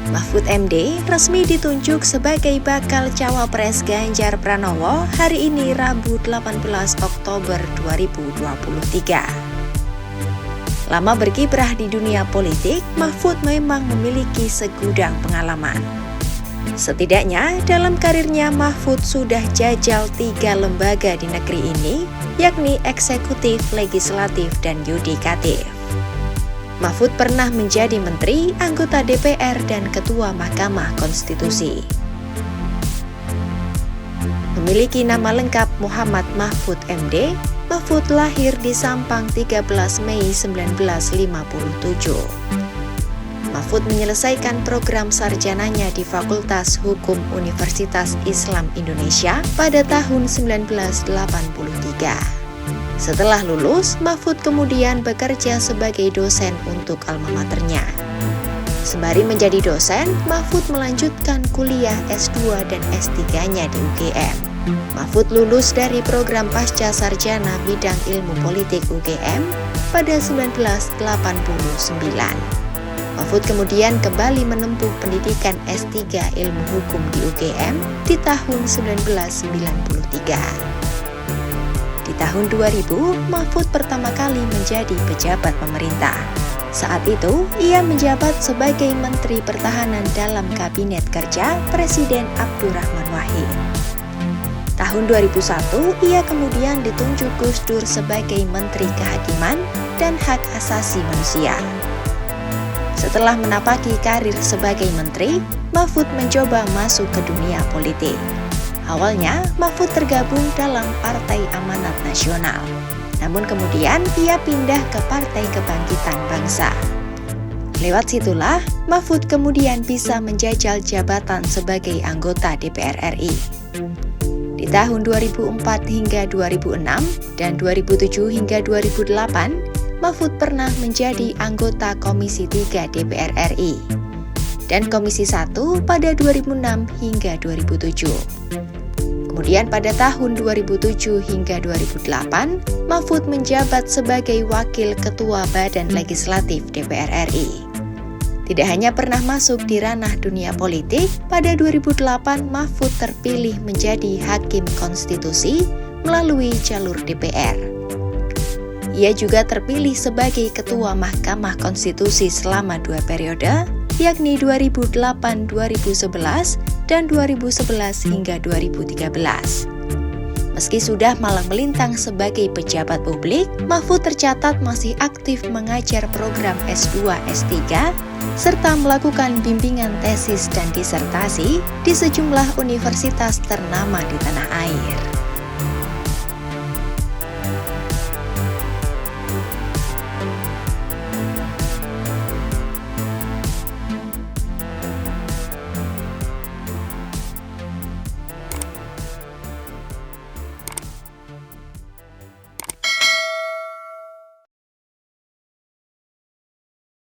Mahfud MD resmi ditunjuk sebagai bakal cawapres Ganjar Pranowo hari ini Rabu 18 Oktober 2023. Lama berkiprah di dunia politik, Mahfud memang memiliki segudang pengalaman. Setidaknya dalam karirnya Mahfud sudah jajal 3 lembaga di negeri ini, yakni eksekutif, legislatif, dan yudikatif. Mahfud pernah menjadi menteri, anggota DPR, dan ketua Mahkamah Konstitusi. Memiliki nama lengkap Muhammad Mahfud MD, Mahfud lahir di Sampang 13 Mei 1957. Mahfud menyelesaikan program sarjananya di Fakultas Hukum Universitas Islam Indonesia pada tahun 1983. Setelah lulus, Mahfud kemudian bekerja sebagai dosen untuk alma maternya. Sembari menjadi dosen, Mahfud melanjutkan kuliah S2 dan S3-nya di UGM. Mahfud lulus dari program pasca sarjana bidang ilmu politik UGM pada 1989. Mahfud kemudian kembali menempuh pendidikan S3 ilmu hukum di UGM di tahun 1993. Di tahun 2000, Mahfud pertama kali menjadi pejabat pemerintah. Saat itu, ia menjabat sebagai Menteri Pertahanan dalam Kabinet Kerja Presiden Abdurrahman Wahid. Tahun 2001, ia kemudian ditunjuk Gus Dur sebagai Menteri Kehakiman dan Hak Asasi Manusia. Setelah menapaki karir sebagai menteri, Mahfud mencoba masuk ke dunia politik. Awalnya, Mahfud tergabung dalam Partai Amanat Nasional. Namun kemudian ia pindah ke Partai Kebangkitan Bangsa. Lewat situlah, Mahfud kemudian bisa menjajal jabatan sebagai anggota DPR RI. Di tahun 2004 hingga 2006 dan 2007 hingga 2008, Mahfud pernah menjadi anggota Komisi 3 DPR RI dan Komisi 1 pada 2006 hingga 2007. Kemudian pada tahun 2007 hingga 2008, Mahfud menjabat sebagai Wakil Ketua Badan Legislatif DPR RI. Tidak hanya pernah masuk di ranah dunia politik, pada 2008 Mahfud terpilih menjadi Hakim Konstitusi melalui jalur DPR. Ia juga terpilih sebagai Ketua Mahkamah Konstitusi selama 2 periode, yakni 2008-2011 dan 2011 hingga 2013. Meski sudah malang melintang sebagai pejabat publik, Mahfud tercatat masih aktif mengajar program S2, S3, serta melakukan bimbingan tesis dan disertasi di sejumlah universitas ternama di tanah air.